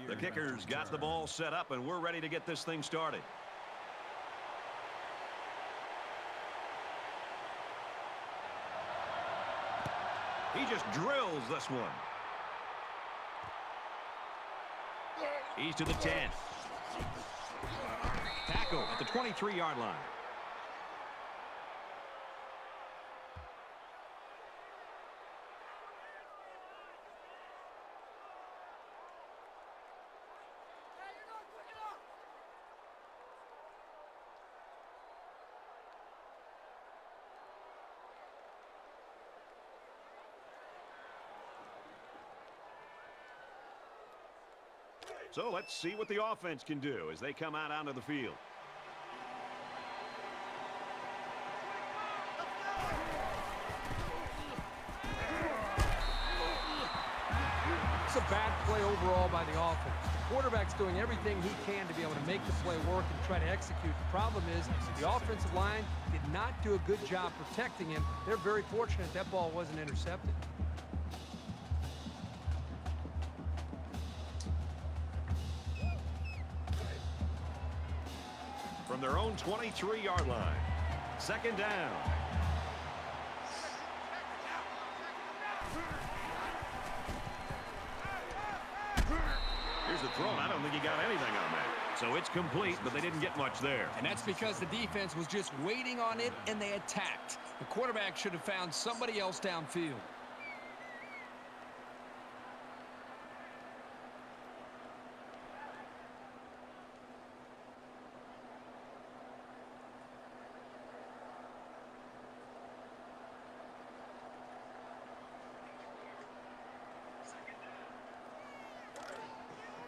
The kicker's got the ball set up, and we're ready to get this thing started. He just drills this one. He's to the 10. Tackle at the 23-yard line. So let's see what the offense can do as they come out onto the field. It's a bad play overall by the offense. The quarterback's doing everything he can to be able to make the play work and try to execute. The problem is the offensive line did not do a good job protecting him. They're very fortunate that ball wasn't intercepted. From their own 23-yard line. Second down. Here's the throw. I don't think he got anything on that. So it's complete, but they didn't get much there. And that's because the defense was just waiting on it, and they attacked. The quarterback should have found somebody else downfield.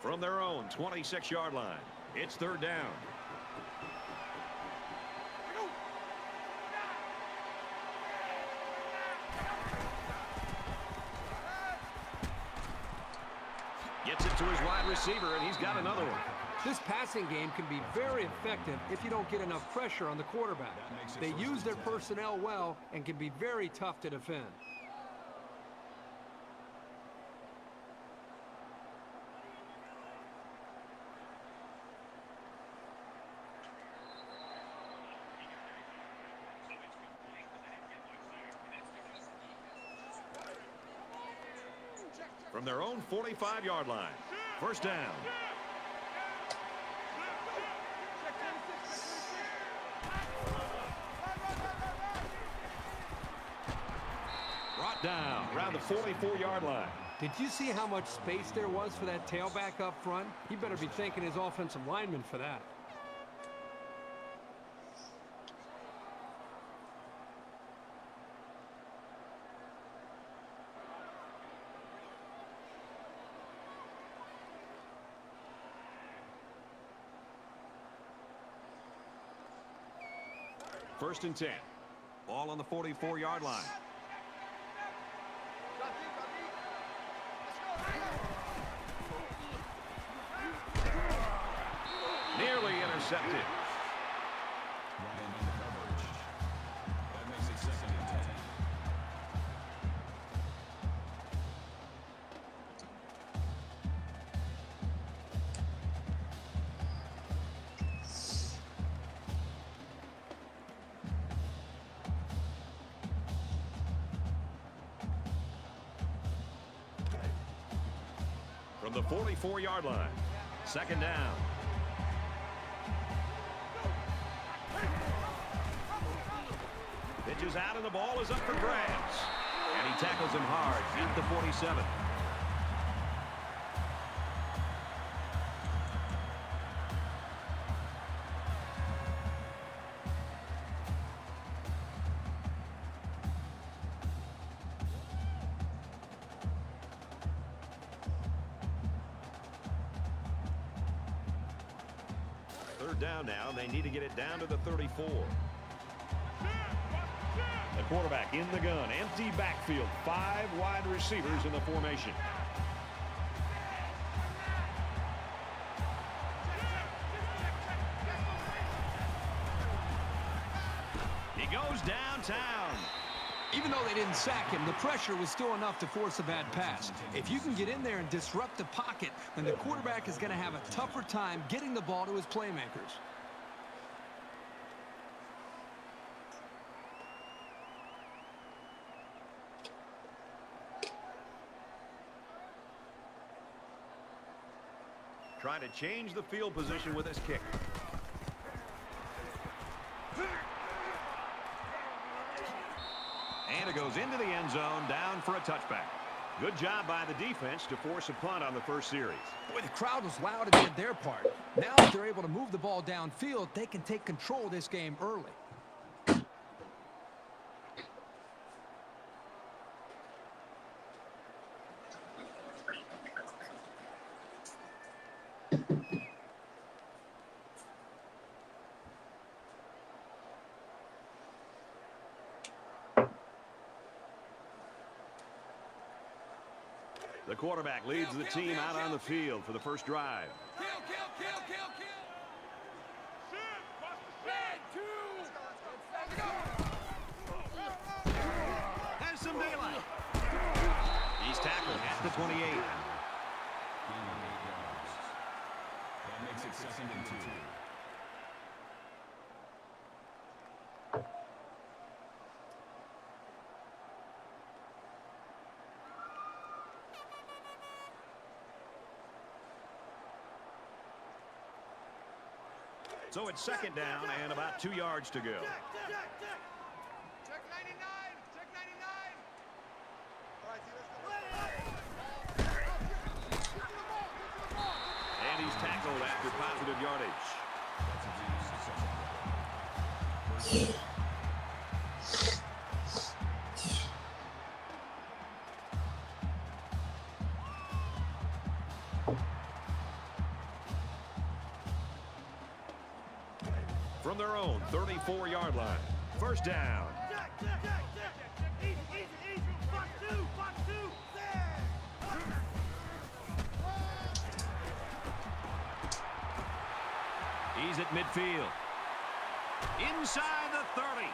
From their own 26-yard line, it's third down. Gets it to his wide receiver, and he's got another one. This passing game can be very effective if you don't get enough pressure on the quarterback. They use their personnel well and can be very tough to defend. From their own 45-yard line, first down. Brought down around the 44-yard line. Did you see how much space there was for that tailback up front? He better be thanking his offensive lineman for that. First and 10. Ball on the 44-yard line. Nearly intercepted. Ryan in the coverage. That makes it second and 10. From the 44-yard line, second down. Pitches out and the ball is up for grabs. And he tackles him hard at the 47. Third down now, and they need to get it down to the 34. The quarterback in the gun, empty backfield, 5 wide receivers in the formation. He goes downtown. Even though they didn't sack him, the pressure was still enough to force a bad pass. If you can get in there and disrupt the pocket, then the quarterback is going to have a tougher time getting the ball to his playmakers. Trying to change the field position with his kick. And it goes into the end zone, down for a touchback. Good job by the defense to force a punt on the first series. Boy, the crowd was loud and did their part. Now if they're able to move the ball downfield, they can take control of this game early. The quarterback leads the team out on the field for the first drive. Has some daylight. He's tackled at the 28. Gain of 8 yards. That makes it 2nd and 2. So it's 2nd down and about 2 yards to go. Check 99. Check 99. And he's tackled after positive yardage. That's a successful play. From their own 34-yard line. First down. He's at midfield. Inside the 30.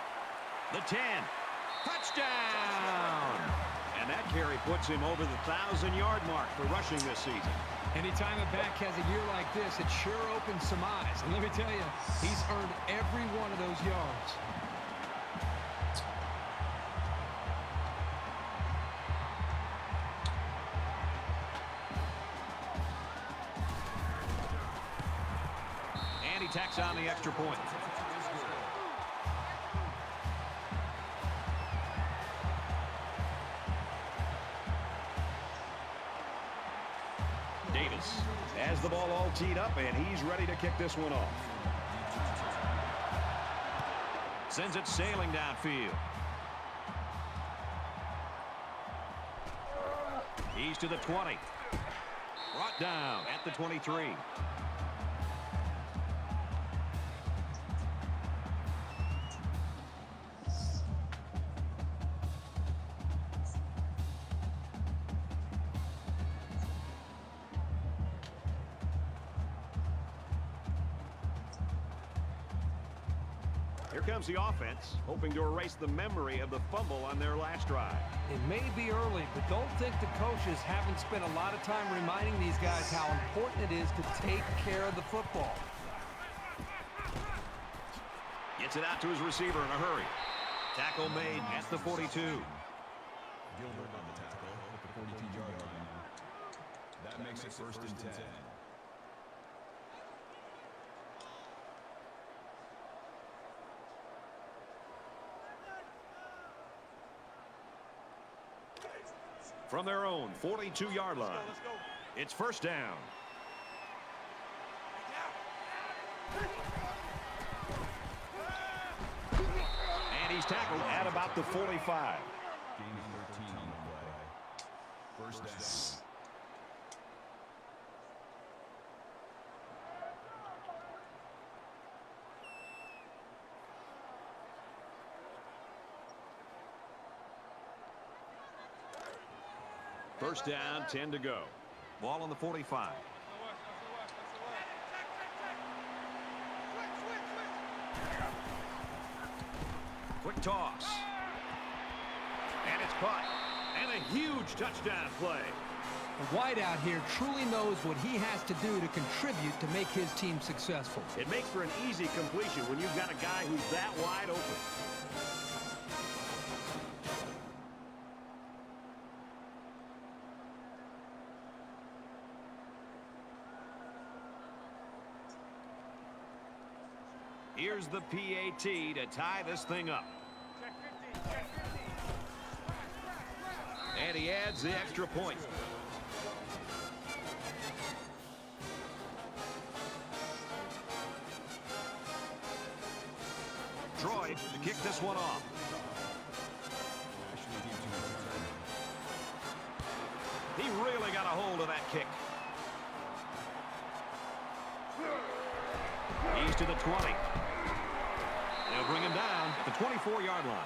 The 10. Touchdown! And that carry puts him over the 1,000-yard mark for rushing this season. Anytime a back has a year like this, it sure opens some eyes. And let me tell you, he's earned every one of those yards. And he tacks on the extra point. Davis has the ball all teed up, and he's ready to kick this one off. Sends it sailing downfield. He's to the 20. Brought down at the 23. Here comes the offense, hoping to erase the memory of the fumble on their last drive. It may be early, but don't think the coaches haven't spent a lot of time reminding these guys how important it is to take care of the football. Gets it out to his receiver in a hurry. Tackle made at the 42. Gilbert on the tackle at the 42-yard line. That makes it 1st and 10. From their own 42-yard line. It's first down. And he's tackled at about the 45. Gain of 13 on the play. First down. First down, 10 to go. Ball on the 45. Quick toss. And it's caught. And a huge touchdown play. The wideout here truly knows what he has to do to contribute to make his team successful. It makes for an easy completion when you've got a guy who's that wide open. Here's the PAT to tie this thing up. And he adds the extra point. Troy to kick this one off. He really got a hold of that kick. He's to the 20. They'll bring him down at the 24-yard line.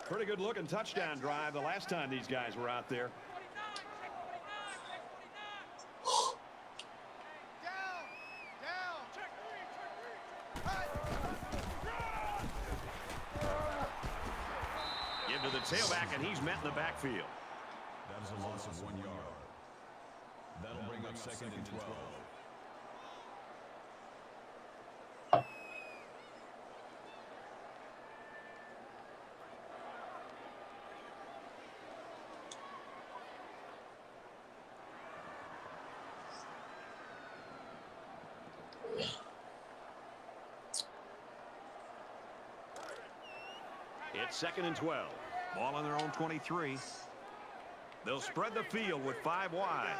Pretty good looking touchdown drive the last time these guys were out there. Give to the tailback, and he's met in the backfield. That is a loss of 1 yard. That'll bring up 2nd and 12. It's 2nd and 12. Ball on their own 23. They'll spread the field with 5 wide.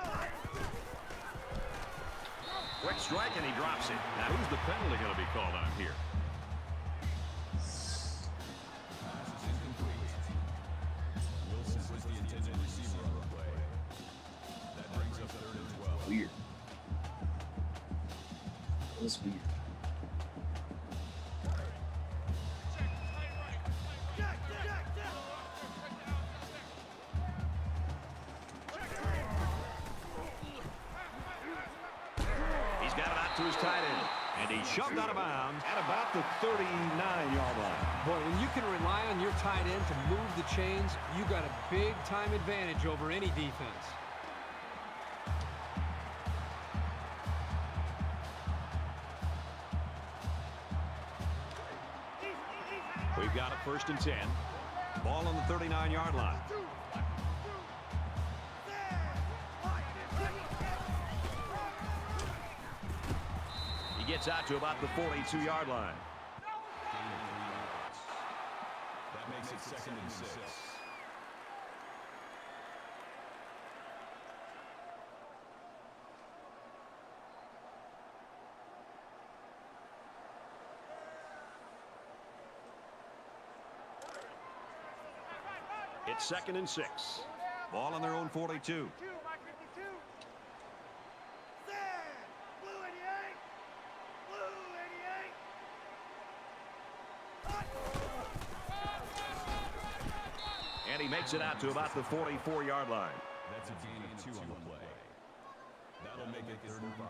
Quick strike, and he drops it. Now, who's the penalty going to be called on here? Wilson was the intended receiver on the play. That brings up 3rd and 12. Weird. That was weird. To his tight end, and he shoved out of bounds at about the 39-yard line. Boy, when you can rely on your tight end to move the chains, you got a big-time advantage over any defense. We've got a 1st and 10. Ball on the 39-yard line. Gets out to about the 42-yard line. That makes it 2nd and 6. It's 2nd and 6. Ball on their own 42. And he makes it out to about the 44-yard line. That's a gain of 2 on the play. That'll make it 3rd and 5.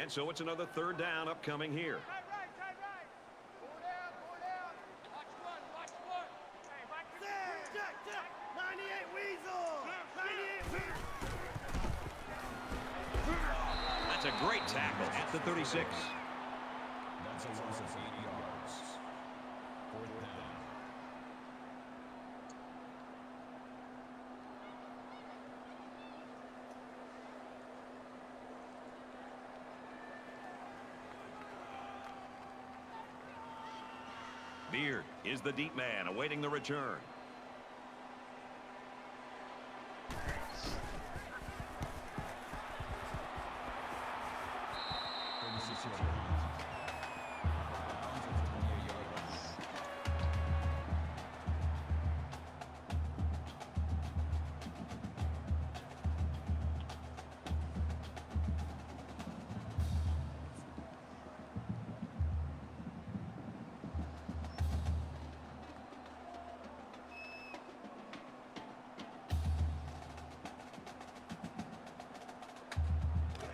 And so it's another 3rd down upcoming here. Tight right. Four down. Watch one. Hey, back there. 98 Weasel. 98 Weasel. That's a great tackle at the 36. That's a loss of 8 yards. 4th down. Beard is the deep man awaiting the return.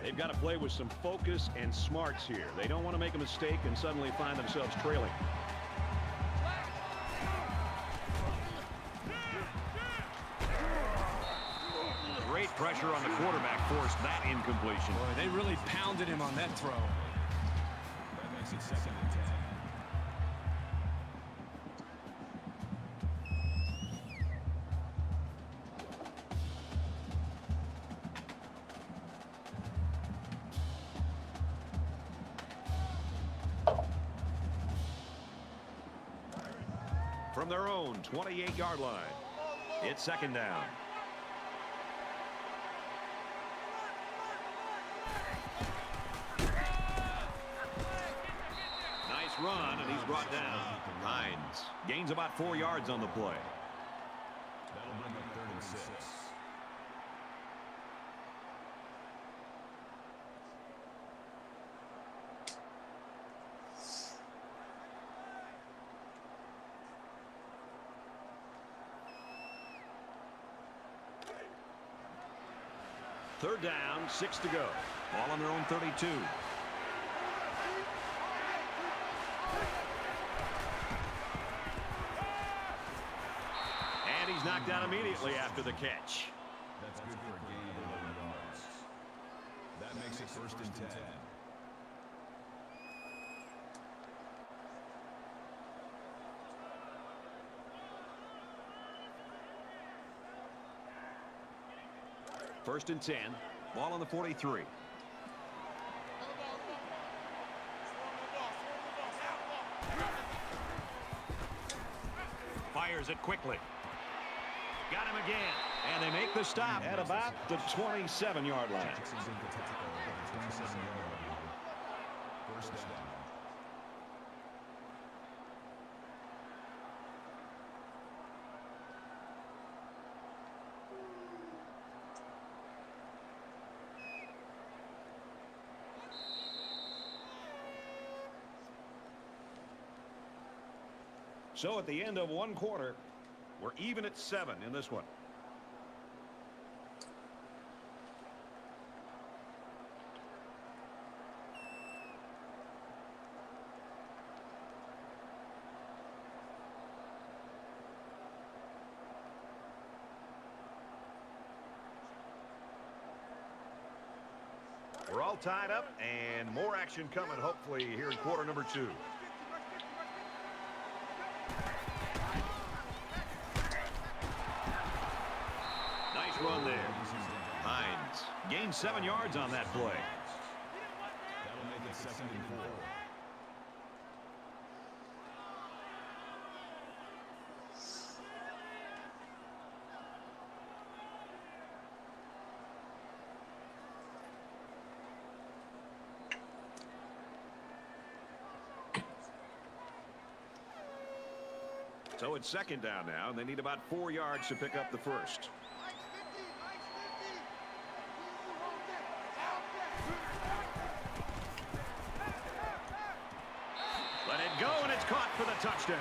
They've got to play with some focus and smarts here. They don't want to make a mistake and suddenly find themselves trailing. Great pressure on the quarterback forced that incompletion. Boy, they really pounded him on that throw. That makes it 2nd and 10. From their own 28-yard line, it's 2nd down. Nice run, and he's brought down. Hines gains about 4 yards on the play. That'll bring up 3rd and 6. Third down, 6 to go. Ball on their own 32. And he's knocked out immediately after the catch. That's good for a gain of 11 yards. That makes it 1st and 10. First and 10. Ball on the 43. Fires it quickly. Got him again. And they make the stop at about the 27-yard line. Jackson's in the tackle at the 27-yard line. 1st down. So at the end of one quarter, we're even at 7 in this one. We're all tied up, and more action coming, hopefully, here in quarter number 2. Nice run there. Hines gained 7 yards on that play. That'll make it 2nd and 4. So it's 2nd down now, and they need about 4 yards to pick up the first. Let it go, and it's caught for the touchdown.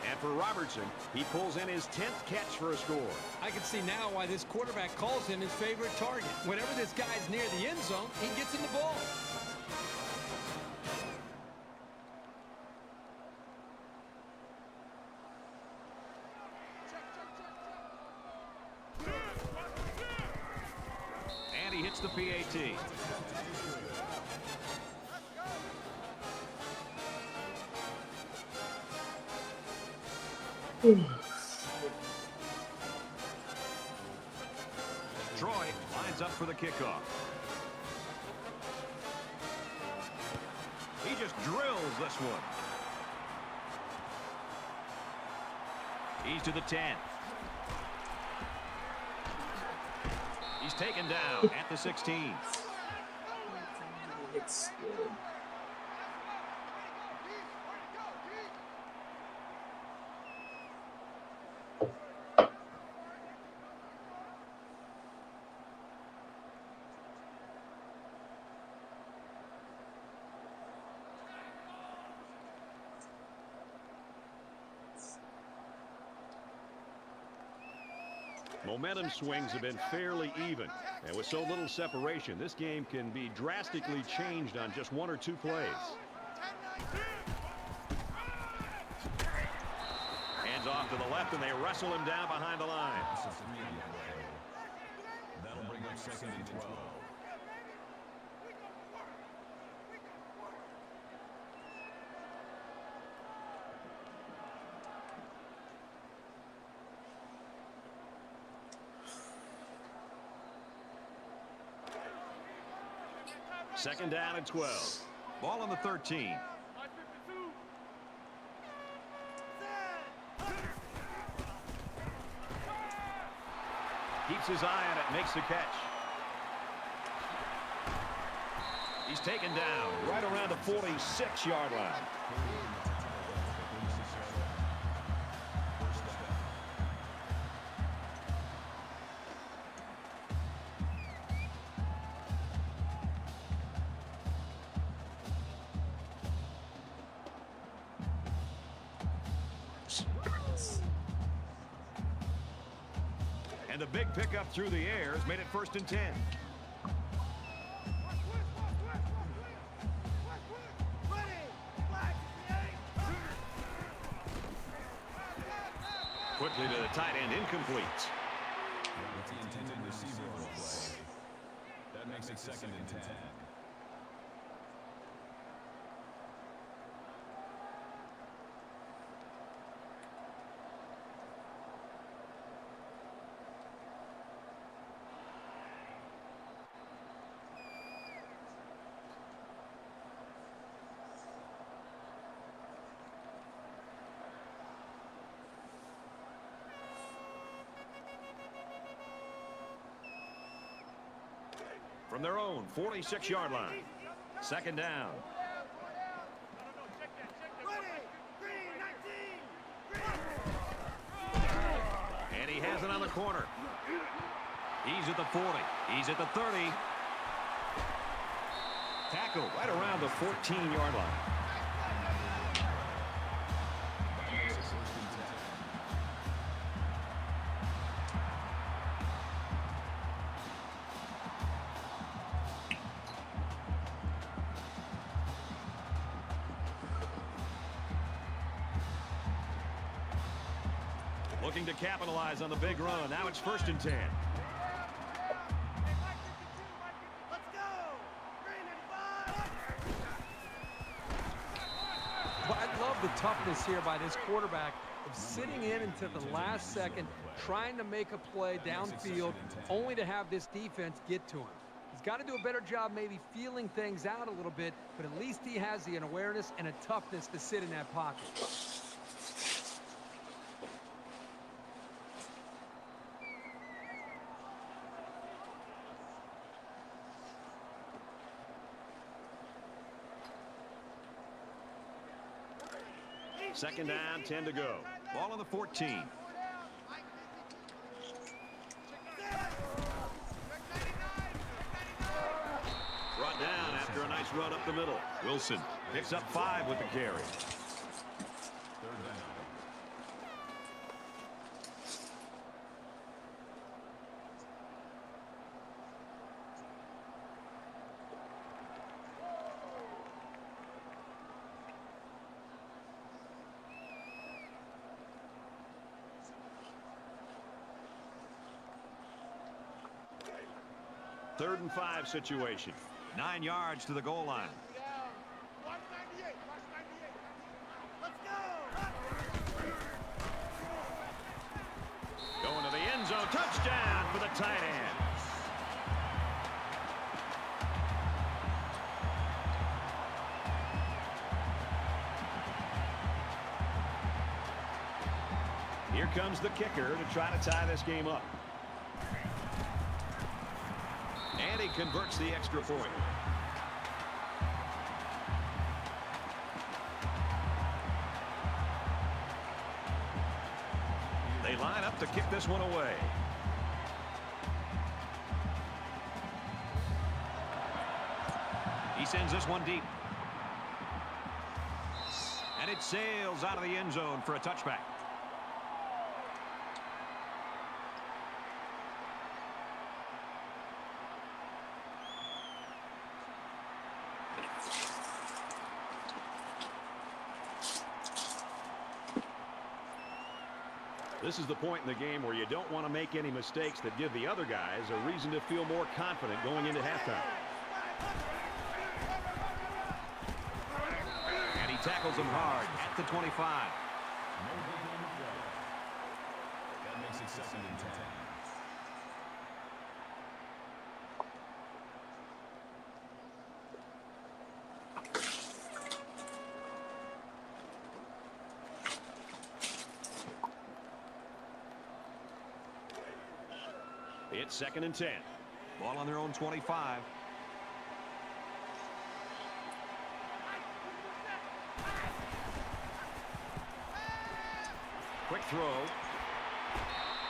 And for Robertson, he pulls in his 10th catch for a score. I can see now why this quarterback calls him his favorite target. Whenever this guy's near the end zone, he gets in the ball. And he hits the PAT. Troy lines up for the kickoff. He just drills this one. He's to the 10. He's taken down at the 16. It's good. Momentum swings have been fairly even. And with so little separation, this game can be drastically changed on just one or two plays. Hands off to the left, and they wrestle him down behind the line. That'll bring up 2nd and 12. Second down and 12. Ball on the 13. Keeps his eye on it, makes the catch. He's taken down right around the 46-yard line. And the big pickup through the air has made it 1st and 10. Quickly to the tight end, incomplete. With the intended receiver on the play. That makes it 2nd and 10. From their own 46-yard line. 2nd down. And he has it on the corner. He's at the 40. He's at the 30. Tackle right around the 14-yard line. Looking to capitalize on the big run. Now it's 1st and 10. Well, I love the toughness here by this quarterback of sitting in until the last second, trying to make a play downfield, only to have this defense get to him. He's got to do a better job maybe feeling things out a little bit, but at least he has the awareness and a toughness to sit in that pocket. Second down, 10 to go. Ball on the 14. Brought down after a nice run up the middle. Wilson picks up 5 with the carry. 3rd down. Third and 5 situation. 9 yards to the goal line. Going to the end zone. Touchdown for the tight end. Here here comes the kicker to try to tie this game up. And he converts the extra point. They line up to kick this one away. He sends this one deep. And it sails out of the end zone for a touchback. This is the point in the game where you don't want to make any mistakes that give the other guys a reason to feel more confident going into halftime. And he tackles him hard at the 25. That makes it 2nd and 10. It's 2nd and 10. Ball on their own 25. Quick throw.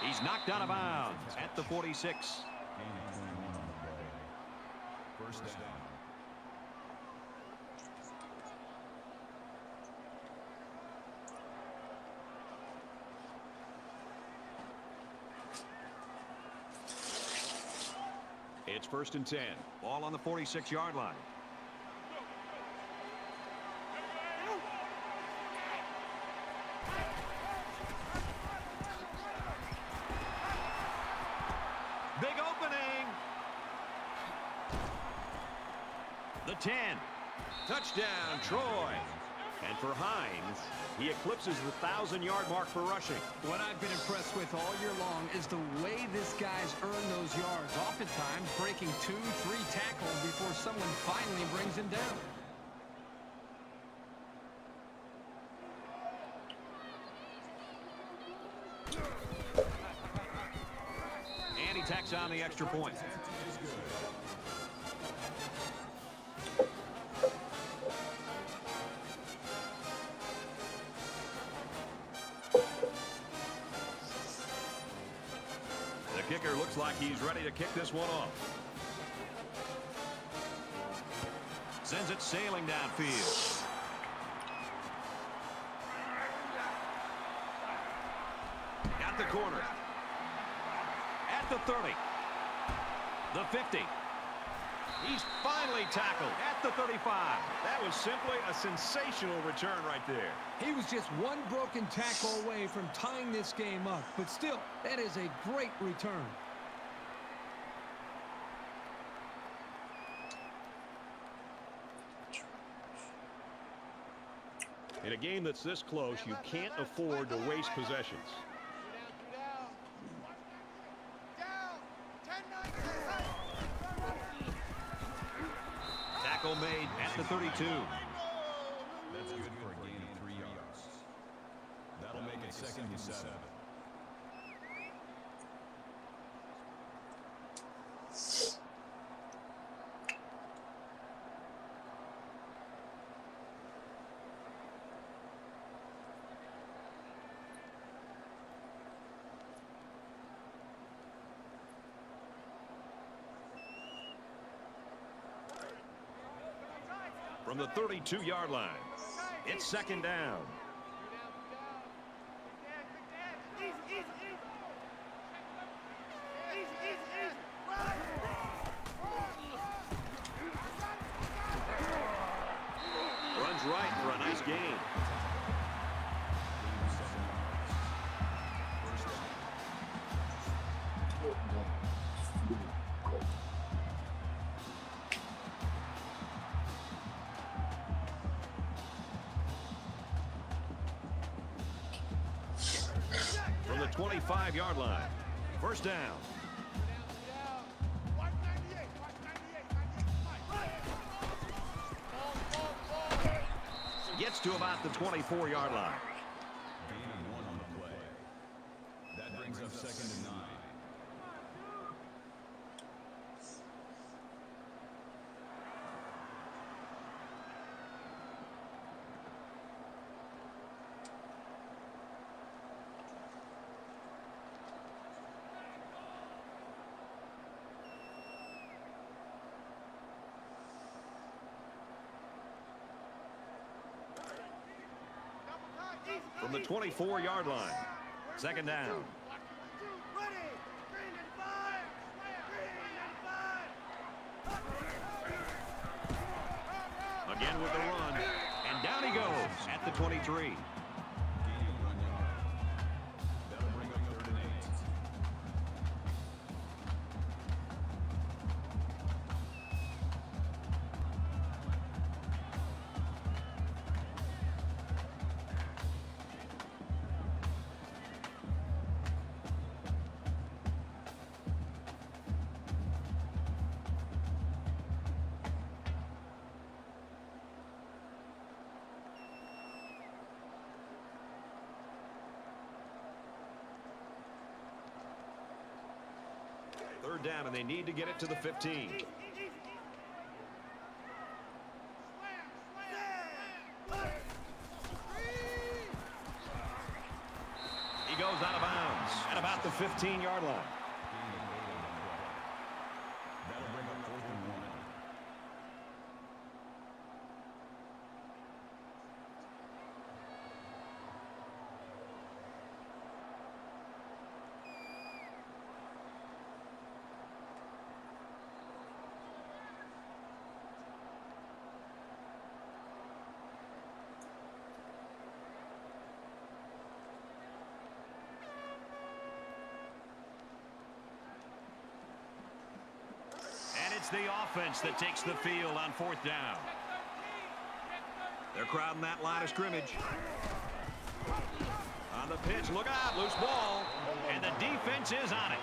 He's knocked out of bounds at the 46. First down. It's 1st and 10. Ball on the 46-yard line. Big opening. The 10. Touchdown, Troy. And for Hines, he eclipses the 1,000-yard mark for rushing. What I've been impressed with all year long is the way this guy's earned those yards. Oftentimes breaking 2-3 tackles before someone finally brings him down. And he tacks on the extra point. The kicker looks like he's ready to kick this one off. Sends it sailing downfield. Got the corner. At the 30. The 50. He's finally tackled at the 35. That was simply a sensational return right there. He was just one broken tackle away from tying this game up. But still, that is a great return. In a game that's this close, you can't afford to waste possessions. Tackle made at the 32. That's good for a gain of 3 yards. That'll make it 2nd and 7. From the 32-yard line, it's 2nd down. Runs right for a nice gain. From the 25-yard line, 1st down. Gets to about the 24-yard line. Gain of 1 on the play. from the 24-yard line. Second down. Ready. 395. 395. Again with the run. And down he goes at the 23. That'll bring up 3rd and 8. Third down, and they need to get it to the 15. He goes out of bounds at about the 15-yard line. That'll bring up 4th and 1. And it's the offense that takes the field on 4th down. They're crowding that line of scrimmage. On the pitch, look out, loose ball. And the defense is on it.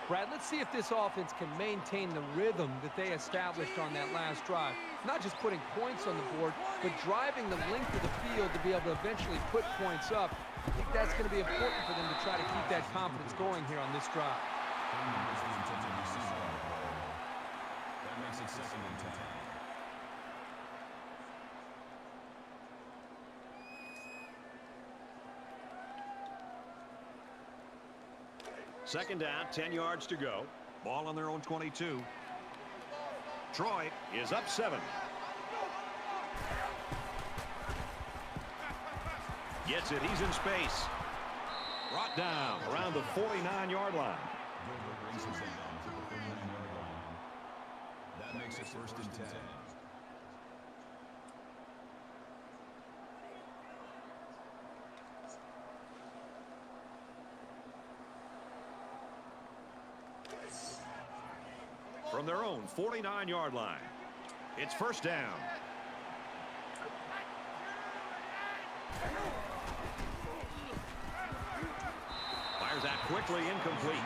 Brad, let's see if this offense can maintain the rhythm that they established on that last drive. Not just putting points on the board, but driving the length of the field to be able to eventually put points up. I think that's going to be important for them to try to keep that confidence going here on this drive. That makes it 2nd and 10. Second down, 10 yards to go. Ball on their own 22. Troy is up 7. Gets it. He's in space. Brought down around the 49-yard line. Gilbert brings him down to the 49-yard line. That makes it 1st and 10. From their own 49-yard line. It's 1st down. Fires that quickly, incomplete.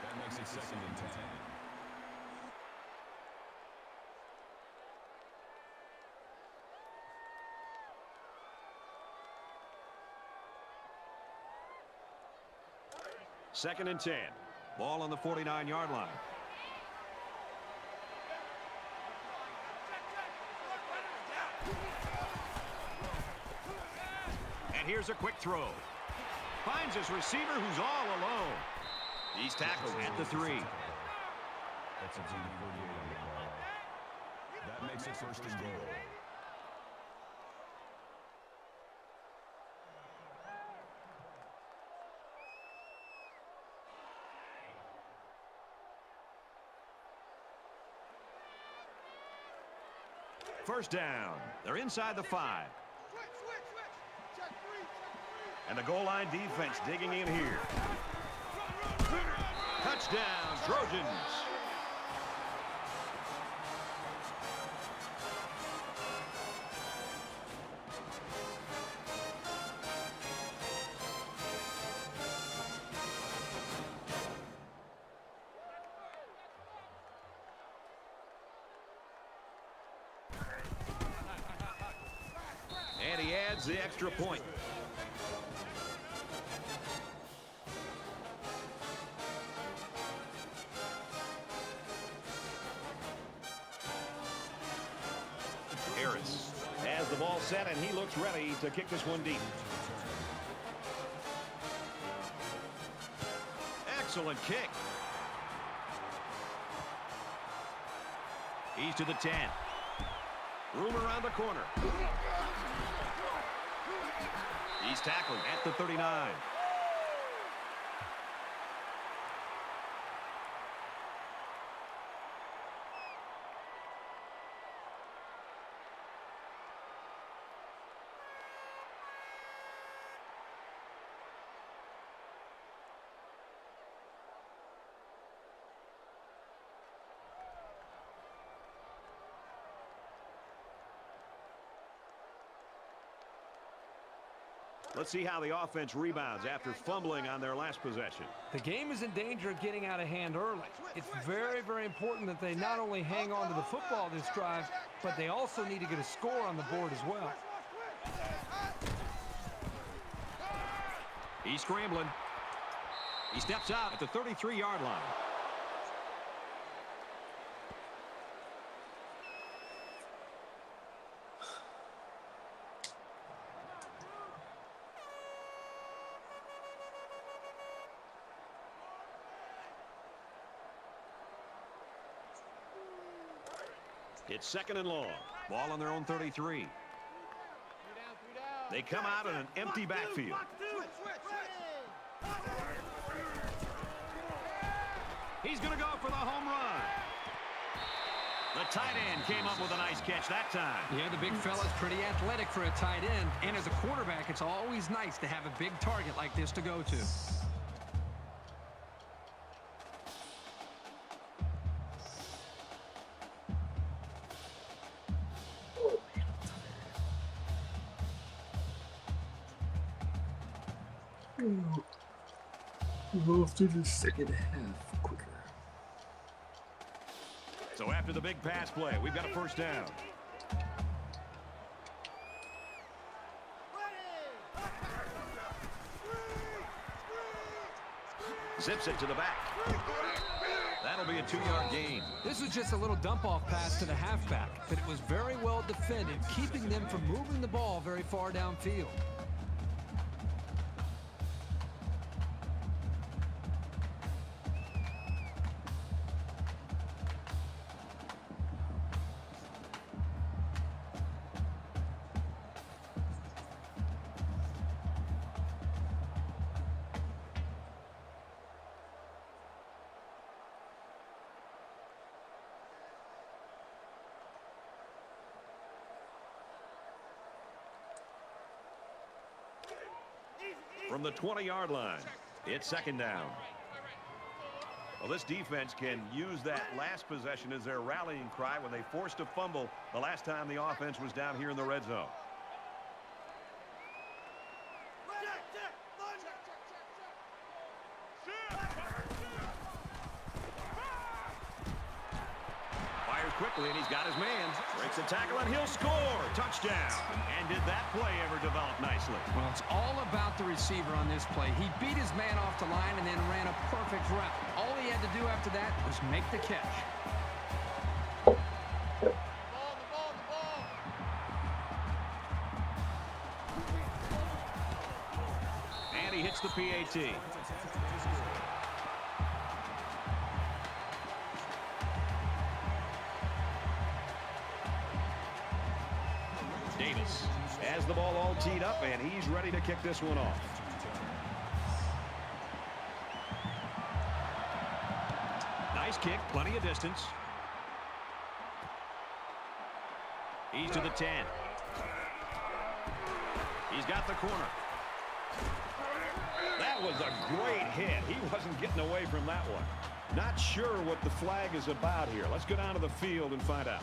That makes it 2nd and 10. Second and 10. Ball on the 49-yard line. And here's a quick throw. Finds his receiver who's all alone. He's tackled at the 3. That's a G 48 on the ball. That makes it 1st and goal. First down. They're inside the 5. And the goal line defense digging in here. Touchdown, Trojans. And he adds the extra point. set, and he looks ready to kick this one deep. Excellent kick. He's to the 10. Room around the corner. He's tackled at the 39. Let's see how the offense rebounds after fumbling on their last possession. The game is in danger of getting out of hand early. It's very, very important that they not only hang on to the football this drive, but they also need to get a score on the board as well. He's scrambling. He steps out at the 33-yard line. It's second and long. Ball on their own 33. They come out in an empty backfield. He's going to go for the home run. The tight end came up with a nice catch that time. Yeah, the big fella's pretty athletic for a tight end. And as a quarterback, it's always nice to have a big target like this to go to. Move to the second half quicker. So after the big pass play, we've got a first down. Zips it to the back. That'll be a 2-yard gain. This was just a little dump-off pass to the halfback, but it was very well defended, keeping them from moving the ball very far downfield. From the 20-yard line, it's second down. Well, this defense can use that last possession as their rallying cry when they forced a fumble the last time the offense was down here in the red zone. Fires quickly, and he's got his man. Breaks the tackle, and he'll score. Touchdown. And did that play ever develop nicely? Well, it's all about the receiver on this play. He beat his man off the line and then ran a perfect route. All he had to do after that was make the catch. And he hits the PAT. Davis has the ball all teed up, and he's ready to kick this one off. Nice kick, plenty of distance. He's to the 10. He's got the corner. That was a great hit. He wasn't getting away from that one. Not sure what the flag is about here. Let's go down to the field and find out.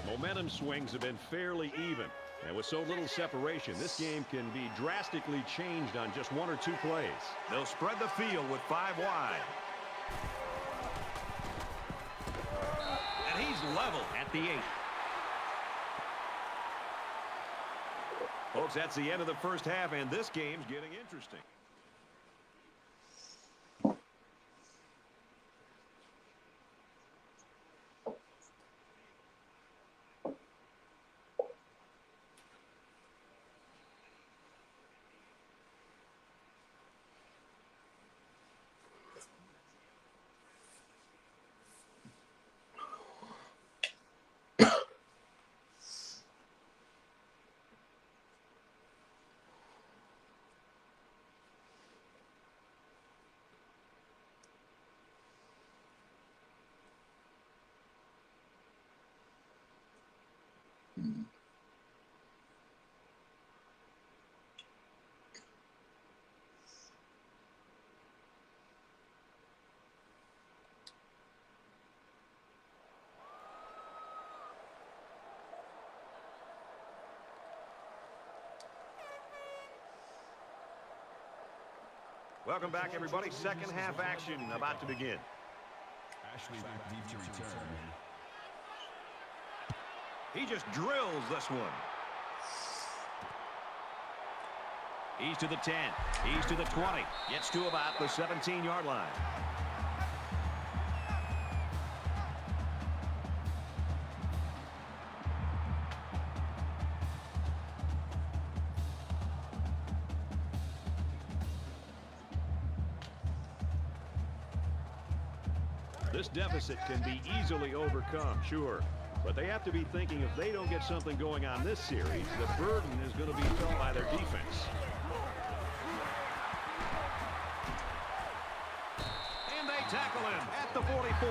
Momentum swings have been fairly even. And with so little separation, this game can be drastically changed on just 1 or 2 plays. They'll spread the field with 5 wide. And he's level at the 8. Folks, that's the end of the first half, and this game's getting interesting. Welcome back, everybody. Second half action about to begin. Ashley back deep to return. He just drills this one. He's to the 10. He's to the 20. Gets to about the 17-yard line. This deficit can be easily overcome, sure. But they have to be thinking if they don't get something going on this series, the burden is going to be felt by their defense. And they tackle him at the 44.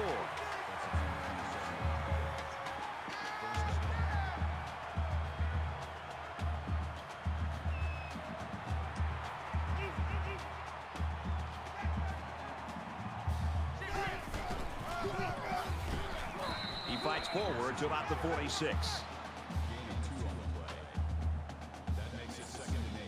Fights forward to about the 46. Gaining 2 on the play. That makes it 2nd and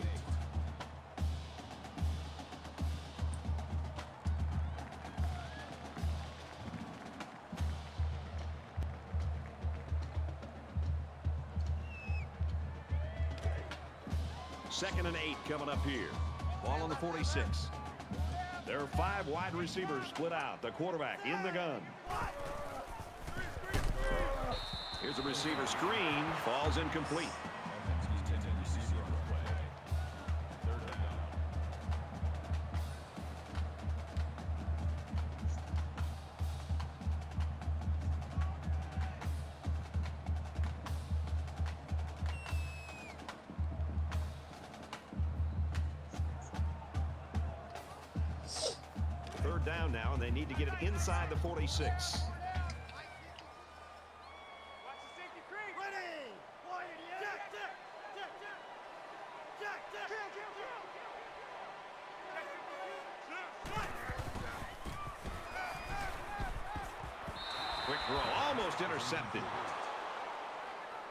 8. 2nd and 8 coming up here. Ball on the 46. There are 5 wide receivers split out. The quarterback in the gun. Here's a receiver screen. Falls incomplete. Third down now, and they need to get it inside the 46. Quick throw, almost intercepted.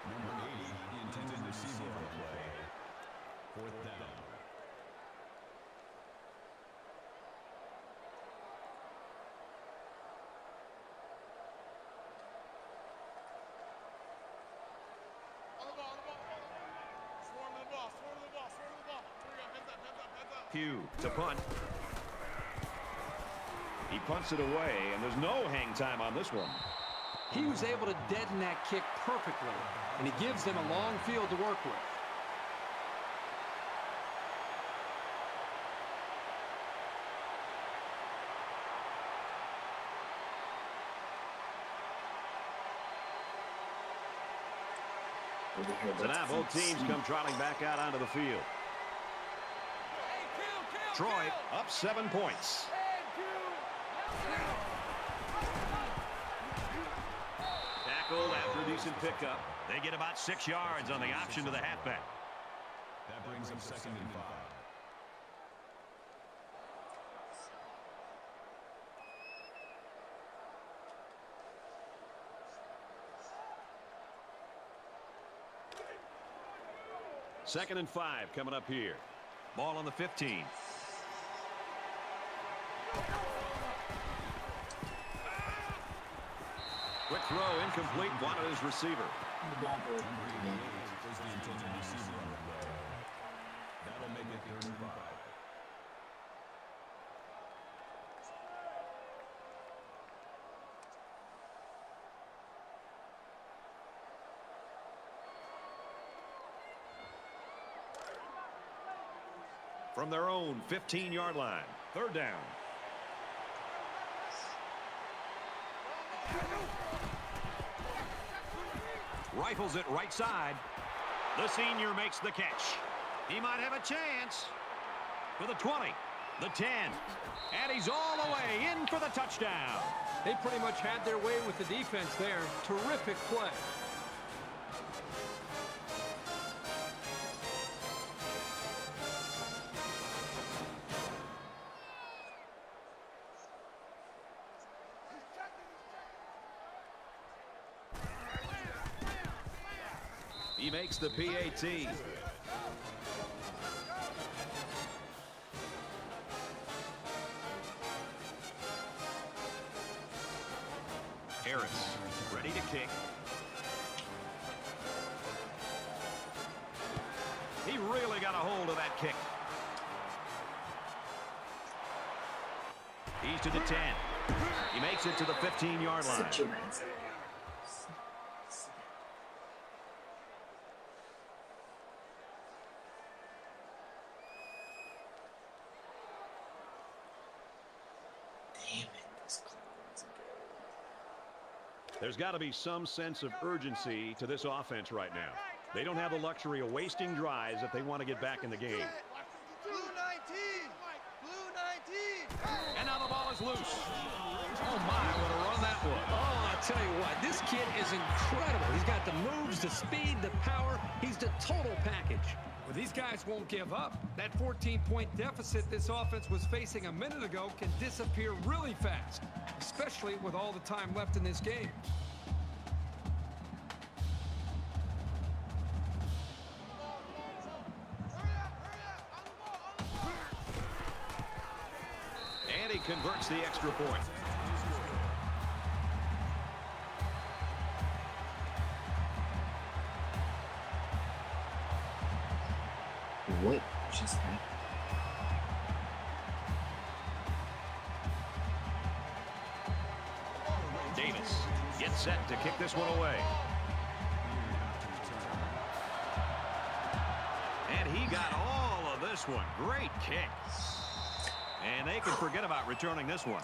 Number 80, the intended receiver on the play. 4th down. Pugh to punt. He punts it away, and there's no hang time on this one. He was able to deaden that kick perfectly, and he gives them a long field to work with. So now both teams come trotting back out onto the field. Troy up 7 points. Tackled after a decent pickup. They get about 6 yards on the option to the halfback. That brings them 2nd and 5. Second and 5 coming up here. Ball on the 15. Quick throw, incomplete. Wanted his receiver. Number 88 was the intended receiver on the play. From their own 15-yard line. Third down. Rifles it right side. The senior makes the catch. He might have a chance. To the 20, the 10, and he's all the way in for the touchdown. They pretty much had their way with the defense there. Terrific play. He makes the PAT. Harris, ready to kick. He really got a hold of that kick. He's to the 10. He makes it to the 15-yard line. Such a nice. Damn it, this clown's There's got to be some sense of urgency to this offense right now. They don't have the luxury of wasting drives if they want to get back in the game. Blue 19. Blue 19. And now the ball is loose. Oh, my, what a run that was. Oh, I'll tell you what, this kid is incredible. He's got the moves, the speed, the power. He's the total package. Well, these guys won't give up. That 14-point deficit this offense was facing a minute ago can disappear really fast, especially with all the time left in this game. And he converts the extra point. What just happened? Davis gets set to kick this one away. And he got all of this one. Great kick. And they can forget about returning this one.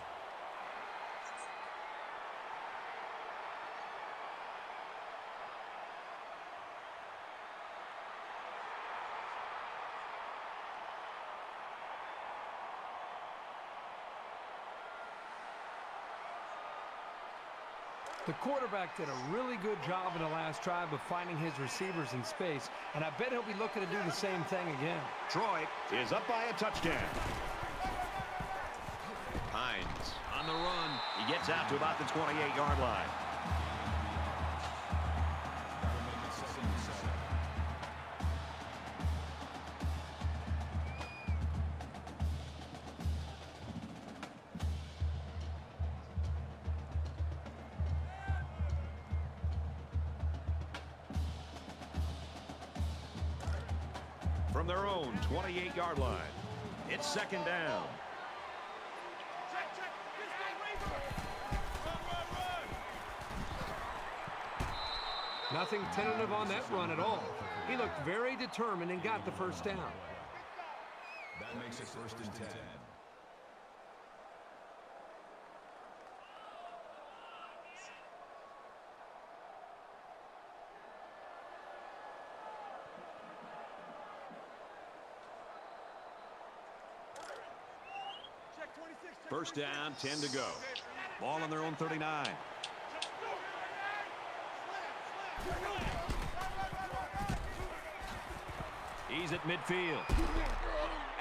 The quarterback did a really good job in the last drive of finding his receivers in space, and I bet he'll be looking to do the same thing again. Troy is up by a touchdown. Hines on the run. He gets out to about the 28-yard line. From their own 28-yard line, it's second down. Nothing tentative on that run at all. He looked very determined and got the first down. That makes it first and 10. First down, 10 to go. Ball on their own 39. He's at midfield.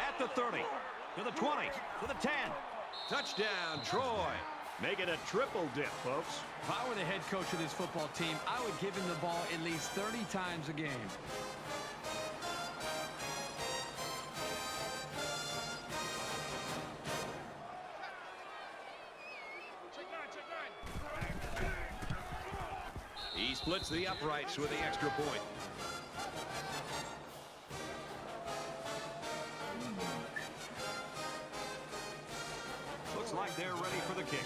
At the 30. To the 20. To the 10. Touchdown, Troy. Make it a triple dip, folks. If I were the head coach of this football team, I would give him the ball at least 30 times a game. He splits the uprights with the extra point. Looks like they're ready for the kick.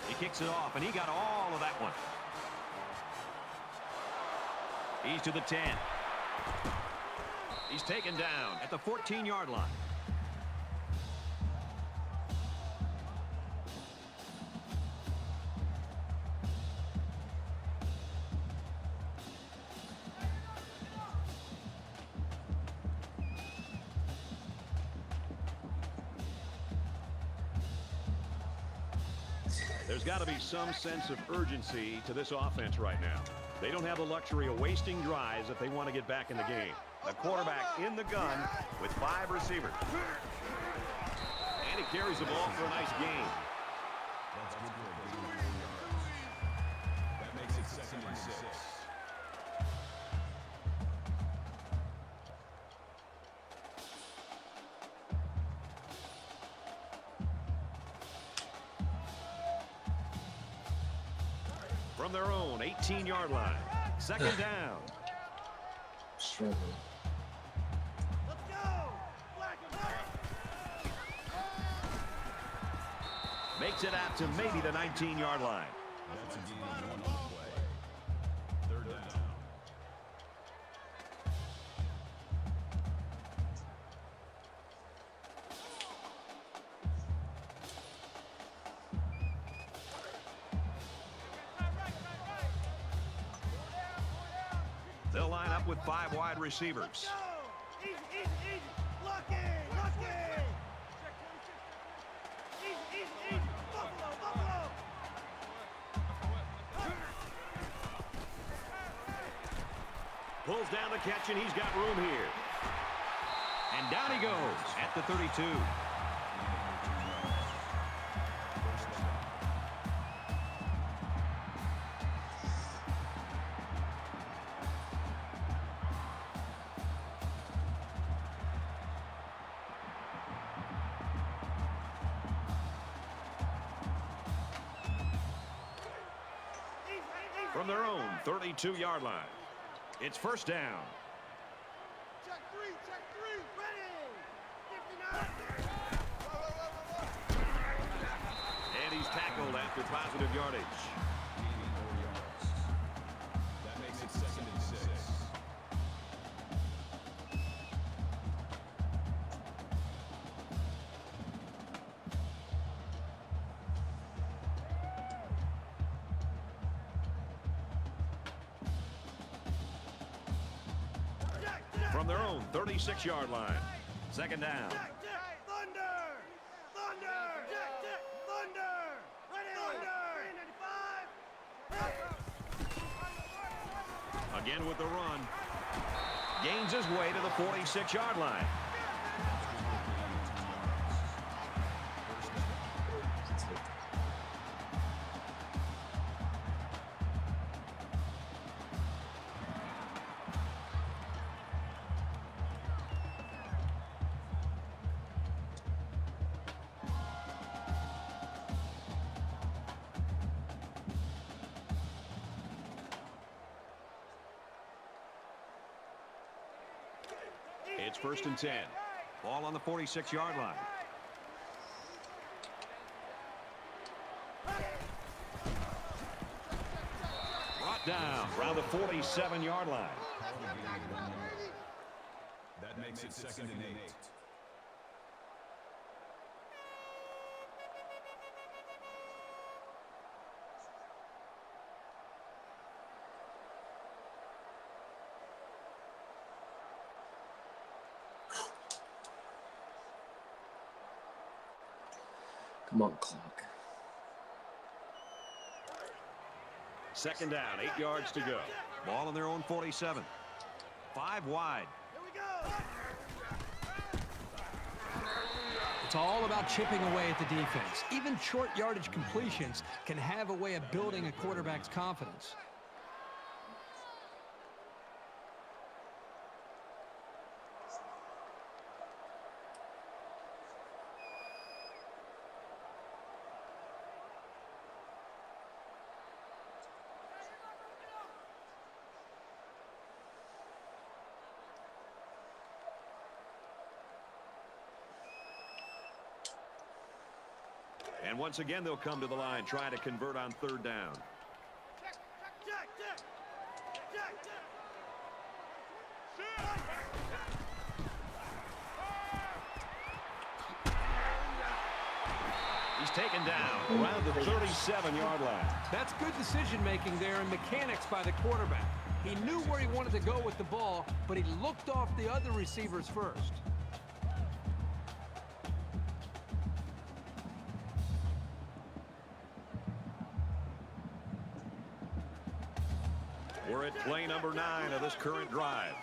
He kicks it off, and he got all of that one. He's to the 10. He's taken down at the 14-yard line. There's got to be some sense of urgency to this offense right now. They don't have the luxury of wasting drives if they want to get back in the game. The quarterback in the gun with 5 receivers. And he carries the ball for a nice gain. That's good for a gain of 4 yards. That makes it 2nd and 6. From their own 18-yard line. 2nd down. Struggling. Let's go! Black and white! Makes it out to maybe the 19-yard line. That's a gain of 1 on the play. 3rd down. They'll line up with 5 wide receivers. Go! Easy, easy, easy! Lucky! Lucky! Easy, easy, easy! Buffalo, Buffalo! Pulls down the catch, and he's got room here. And down he goes at the 32. From their own 32-yard line. It's 1st down. Check 3, ready! 59! And he's tackled after positive yardage. Gaining 4 yards. That makes it 2nd and 6. From their own 36-yard line. 2nd down. Thunder! Thunder! Thunder! Ready! Thunder! Again with the run. Gains his way to the 46-yard line. It's 1st and 10. Ball on the 46-yard line. Brought down around the 47-yard line. That makes it 2nd and 8. Come on, clock. 2nd down, 8 yards to go. Ball on their own 47. 5 wide. Here we go! It's all about chipping away at the defense. Even short yardage completions can have a way of building a quarterback's confidence. And once again, they'll come to the line, trying to convert on 3rd down. taken down around the 37-yard line. That's good decision-making there and mechanics by the quarterback. He knew where he wanted to go with the ball, but he looked off the other receivers first. We're at play number 9 of this current drive.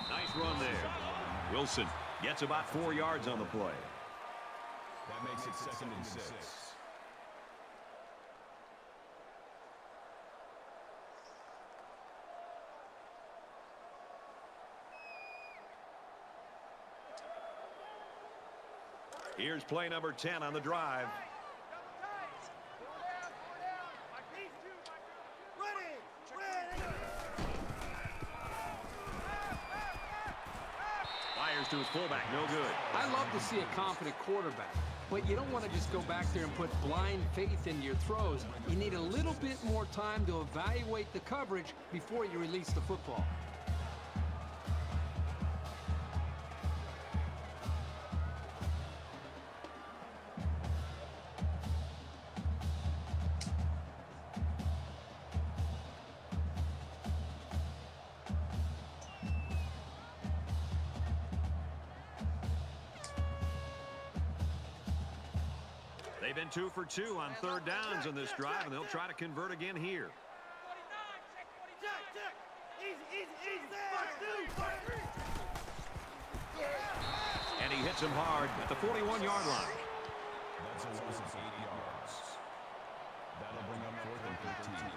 Nice run there. Wilson gets about 4 yards on the play. That makes it 2nd and 6. Here's play number 10 on the drive. Fires to his fullback, no good. I love to see a confident quarterback, but you don't want to just go back there and put blind faith into your throws. You need a little bit more time to evaluate the coverage before you release the football. They've been 2 for 2 on 3rd downs in this drive, and they'll try to convert again here. And he hits him hard at the 41-yard line. That's a loss of 8 yards. That'll bring up 4th and 15.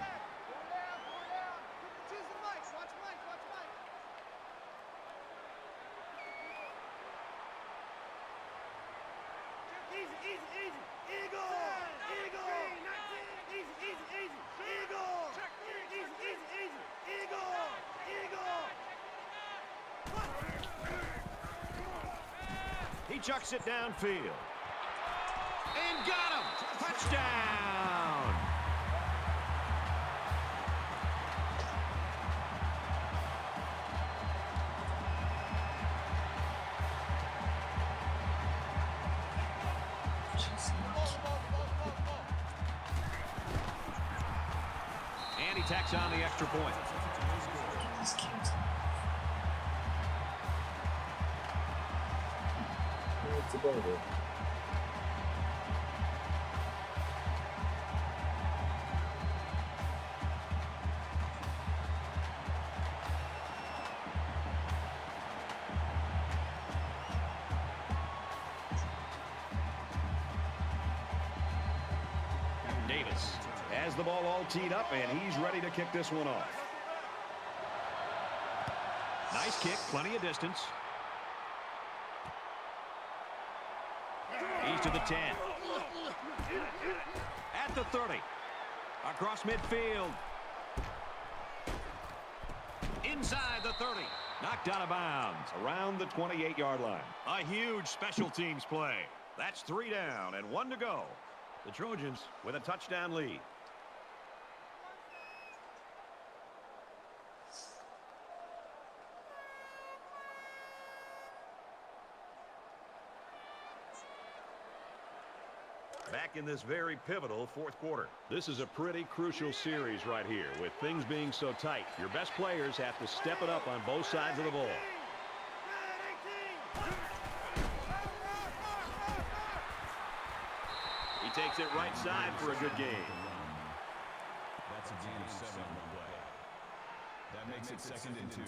He chucks it downfield. And got him! Touchdown! And he tacks on the extra point. These kids. What's the ball there? Davis has the ball all teed up, and he's ready to kick this one off. Nice kick, plenty of distance. He's to the 10. At the 30. Across midfield. Inside the 30. Knocked out of bounds around the 28-yard line. A huge special teams play. That's 3 down and 1 to go. The Trojans with a touchdown lead. Back in this very pivotal 4th quarter. This is a pretty crucial series right here with things being so tight. Your best players have to step it up on both sides of the ball. He takes it right side for a good game. That's a gain of 7 on the play. That makes it 2nd and 2.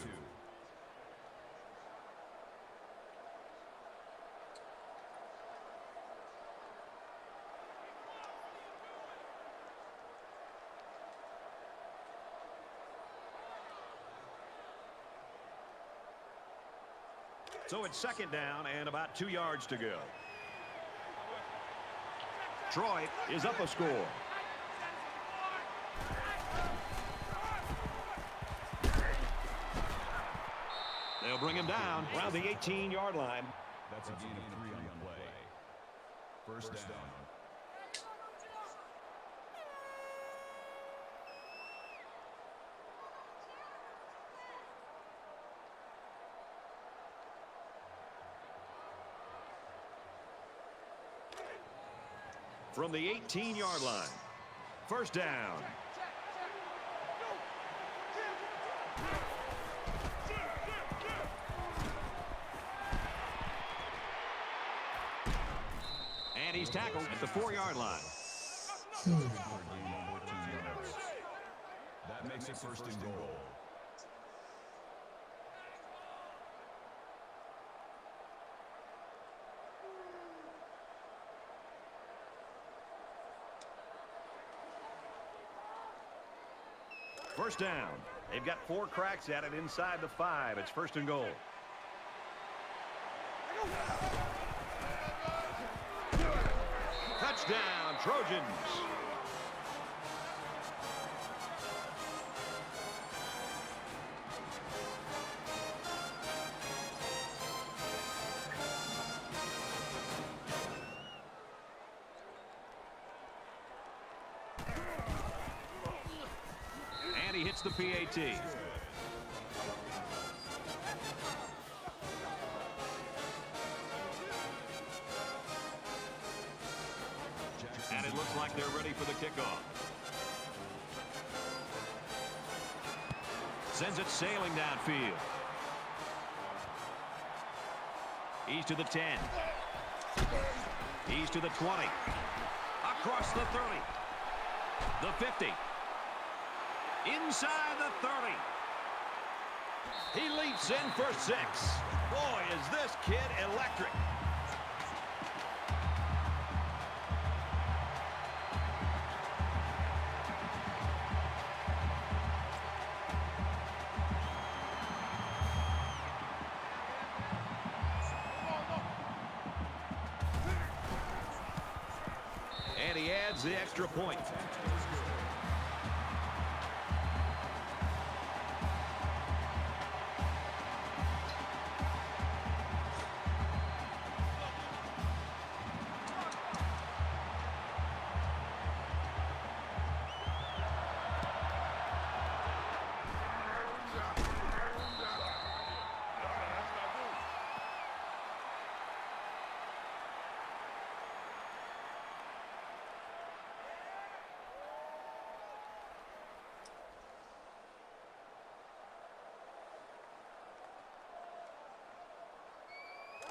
So it's 2nd down and about 2 yards to go. Troy is up a score. They'll bring him down around the 18-yard line. That's a gain of 3 on the play. First down. from the 18-yard line. First down. And he's tackled at the 4-yard line. That makes it first and goal. First down. They've got 4 cracks at it inside the 5. It's first and goal. Touchdown, Trojans. And he hits the PAT. And it looks like they're ready for the kickoff. Sends it sailing downfield. He's to the 10. He's to the 20. Across the 30. The 50. Inside the 30. He leaps in for 6. Boy, is this kid electric. And he adds the extra point.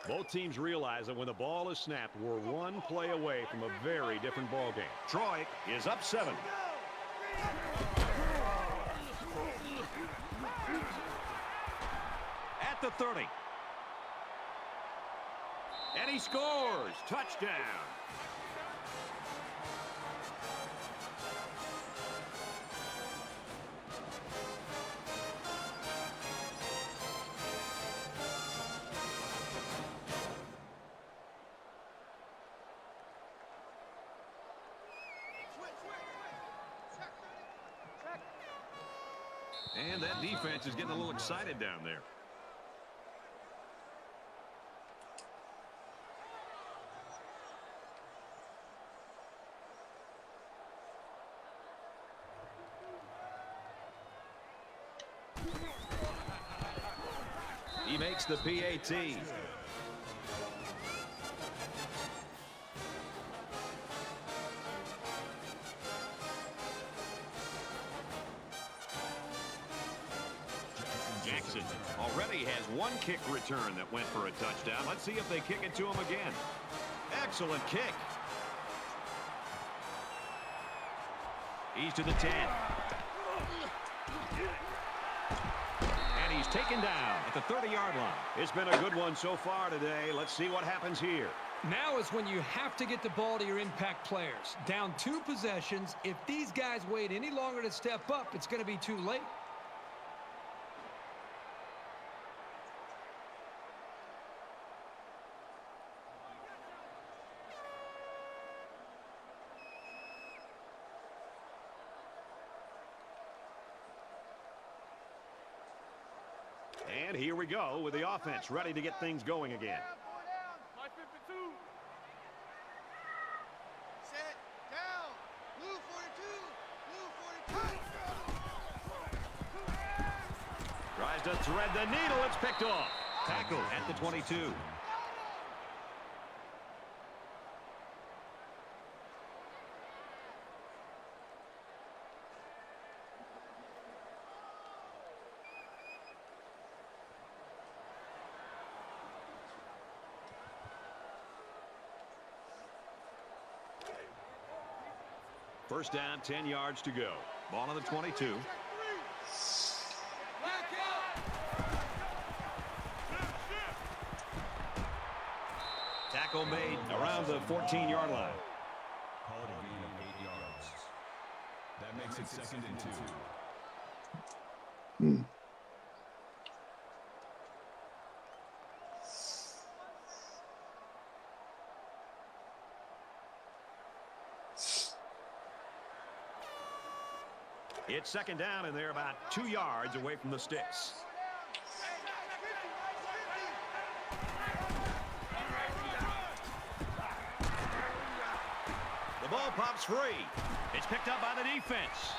Both teams realize that when the ball is snapped, we're one play away from a very different ball game. Troy is up 7. At the 30. And he scores. Touchdown. And that defense is getting a little excited down there. He makes the PAT. Jackson already has 1 kick return that went for a touchdown. Let's see if they kick it to him again. Excellent kick. He's to the 10. And he's taken down at the 30-yard line. It's been a good one so far today. Let's see what happens here. Now is when you have to get the ball to your impact players. Down 2 possessions. If these guys wait any longer to step up, it's going to be too late. And here we go with the offense ready to get things going again. Set, down, blue 42, blue 42. Tries to thread the needle. It's picked off. Tackled at the 22. First down, 10 yards to go. Ball on the 22. Tackle made around the 14-yard line. Call it a gain of 8 yards. That makes it 2nd and 2. It's 2nd down, and they're about 2 yards away from the sticks. The ball pops free. It's picked up by the defense.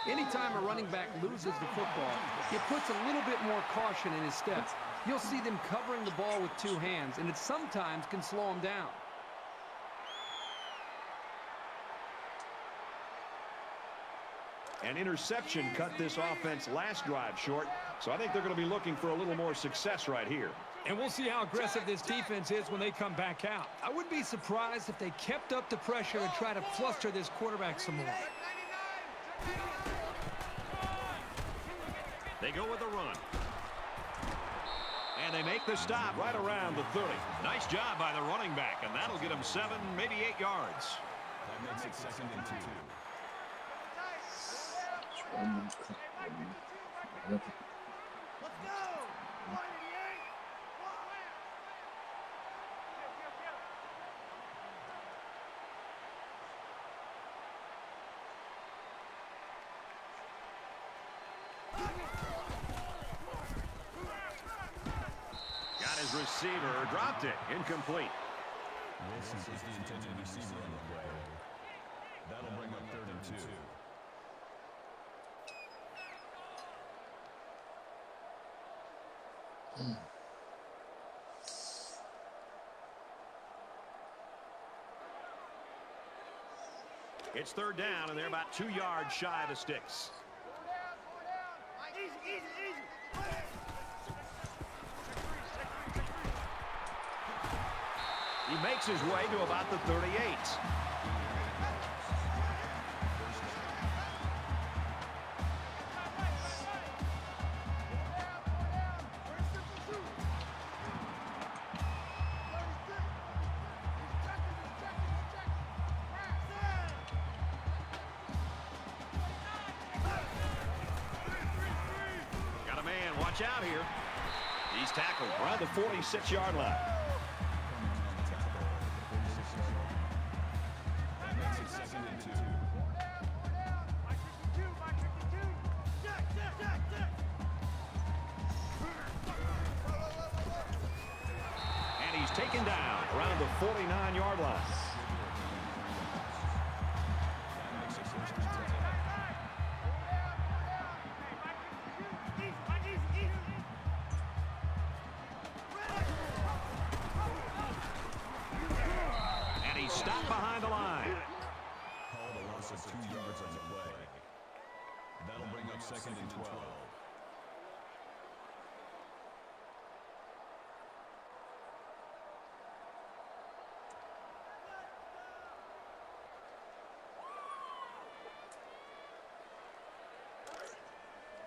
Anytime a running back loses the football, it puts a little bit more caution in his step. You'll see them covering the ball with 2 hands, and it sometimes can slow him down. An interception cut this offense last drive short, so I think they're going to be looking for a little more success right here. And we'll see how aggressive this defense is when they come back out. I wouldn't be surprised if they kept up the pressure and try to fluster this quarterback some more. They go with a run. And they make the stop right around the 30. Nice job by the running back, and that'll get them 7, maybe 8 yards. That makes it 2nd and 2. Let's go! Got his receiver, dropped it, incomplete. Wilson is the intended receiver on the play. That'll bring up 3rd and 2. It's 3rd down, and they're about 2 yards shy of the sticks. Easy, easy, easy. He makes his way to about the 38. Got a man, watch out here. He's tackled around the 46-yard line. That makes it 2nd and 2. And he's taken down around the 49-yard line. That makes it 1st and 10. And he's stopped behind the line. Called a loss of 2 yards on the play. That'll bring up 2nd and 12.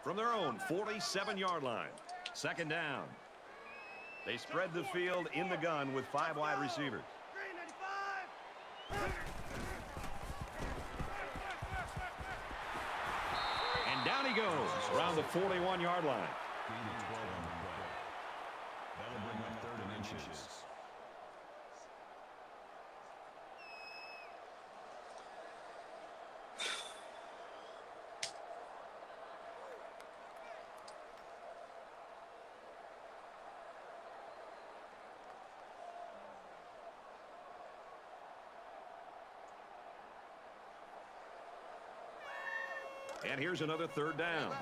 From their own 47-yard line. 2nd down. They spread the field in the gun with 5 wide receivers. 395. And down he goes around the 41-yard line. Gain of 12 on the play. That'll bring up 3rd and inches. And here's another 3rd down.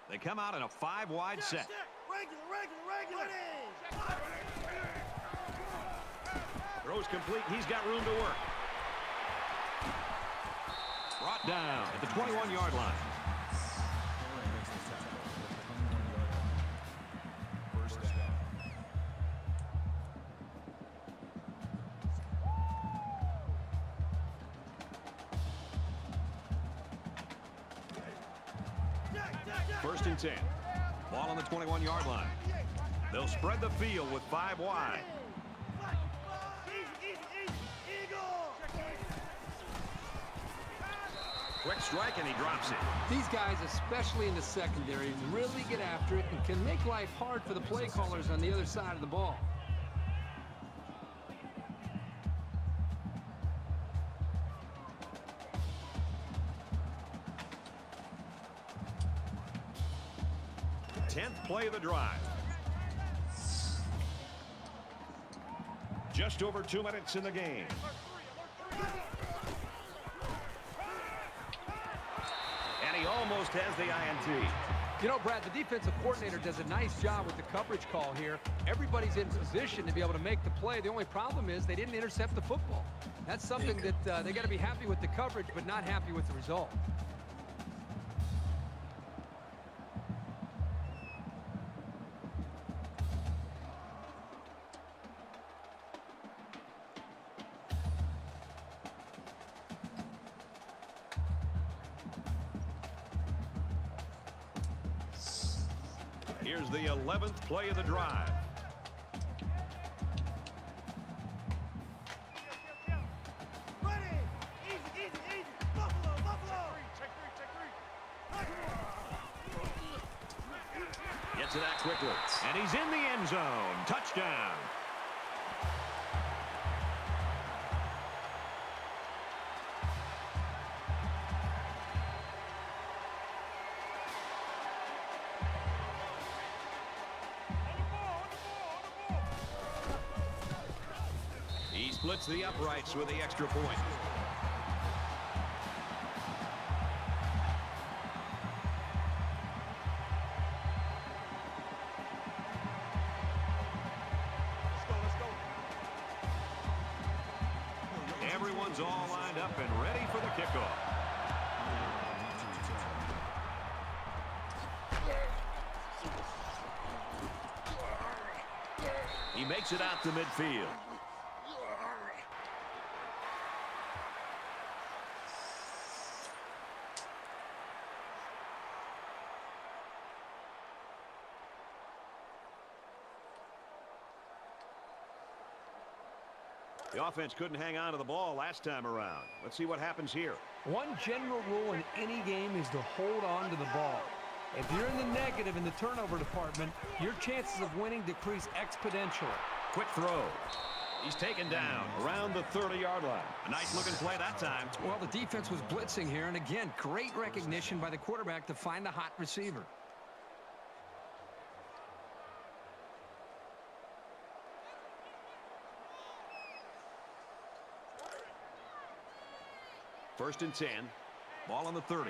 They come out in a 5-wide set. Regular. Throws complete. He's got room to work. Brought down at the 21-yard line. First down. first and 10. Ball on the 21-yard line. They'll spread the field with 5 wide. Quick strike, and he drops it. These guys, especially in the secondary, really get after it and can make life hard for the play callers on the other side of the ball. Play of the drive. Just over 2 minutes in the game. And he almost has the INT. You know, Brad, the defensive coordinator does a nice job with the coverage call here. Everybody's in position to be able to make the play. The only problem is they didn't intercept the football. That's something that they got to be happy with the coverage, but not happy with the result. Here's the 11th play of the drive. Ready! Easy, easy, easy! Buffalo, Buffalo! Check three. Gets it out quickly. And he's in the end zone. Touchdown. He splits the uprights with the extra point. Everyone's all lined up and ready for the kickoff. He makes it out to midfield. The offense couldn't hang on to the ball last time around. Let's see what happens here. One general rule in any game is to hold on to the ball. If you're in the negative in the turnover department, your chances of winning decrease exponentially. Quick throw. He's taken down around the 30-yard line. A nice-looking play that time. Well, the defense was blitzing here, and again, great recognition by the quarterback to find the hot receiver. First and 10. Ball on the 30.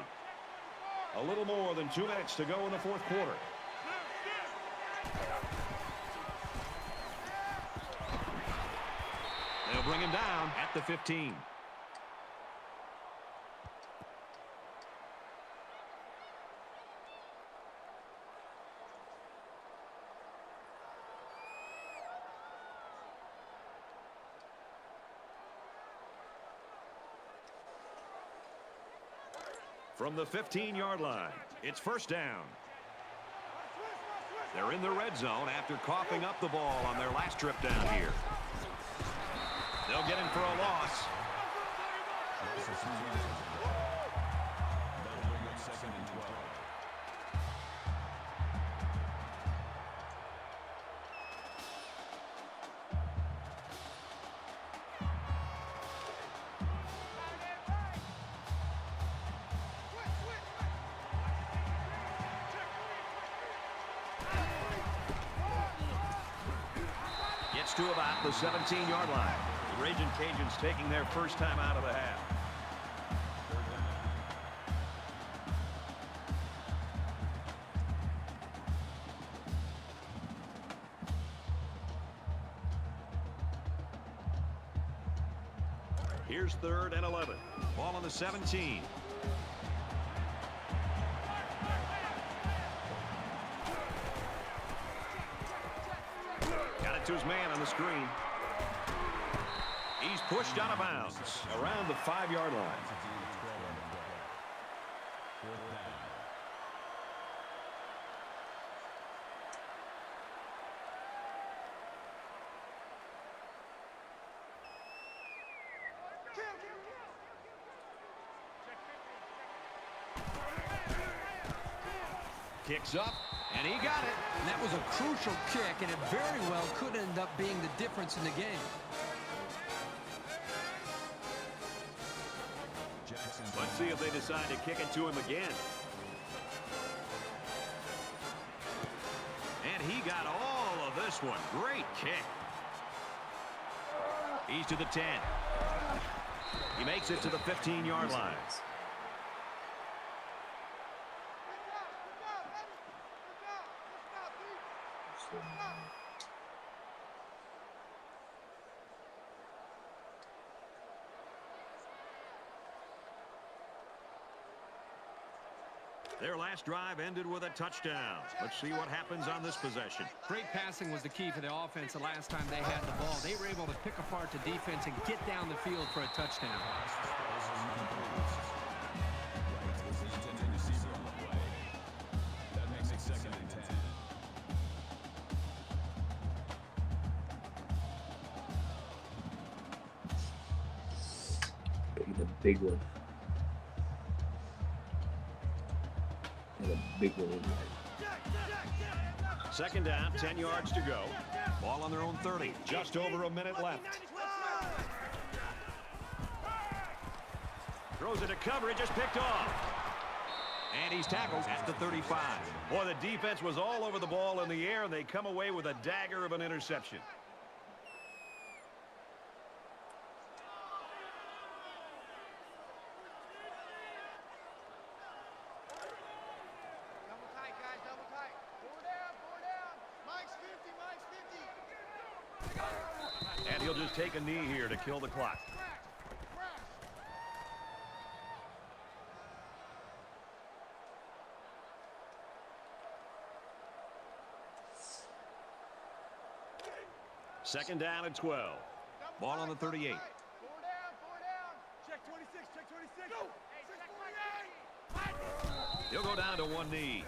A little more than 2 minutes to go in the fourth quarter. They'll bring him down at the 15. From the 15-yard line, it's first down. They're in the red zone after coughing up the ball on their last trip down here. They'll get him for a loss. That'll bring up second and 12. Gets to about the 17-yard line. The Raging Cajuns taking their first time out of the half. Here's third and 11. Ball on the 17. Got it to his man on the screen. He's pushed out of bounds around the 5-yard line. Kicks up, and he got it. And that was a crucial kick, and it very well could end up being the difference in the game. Let's see if they decide to kick it to him again. And he got all of this one. Great kick. He's to the 10. He makes it to the 15-yard line. Their last drive ended with a touchdown. Let's see what happens on this possession. Great passing was the key for the offense the last time they had the ball. They were able to pick apart the defense and get down the field for a touchdown. That makes it 2nd and 10. The big one. And a big one in there. 2nd down, 10 yards to go. Ball on their own 30. Just over a minute left. Throws it to coverage, just picked off. And he's tackled at the 35. Boy, the defense was all over the ball in the air, and they come away with a dagger of an interception. Double tight, guys, double tight. Four down. Mike's 50, Mike's 50. And he'll just take a knee here to kill the clock. Second down and 12. Ball on the 38. Four down. Check 26, check 26. Go. Hey, check 28. He'll go down to one knee.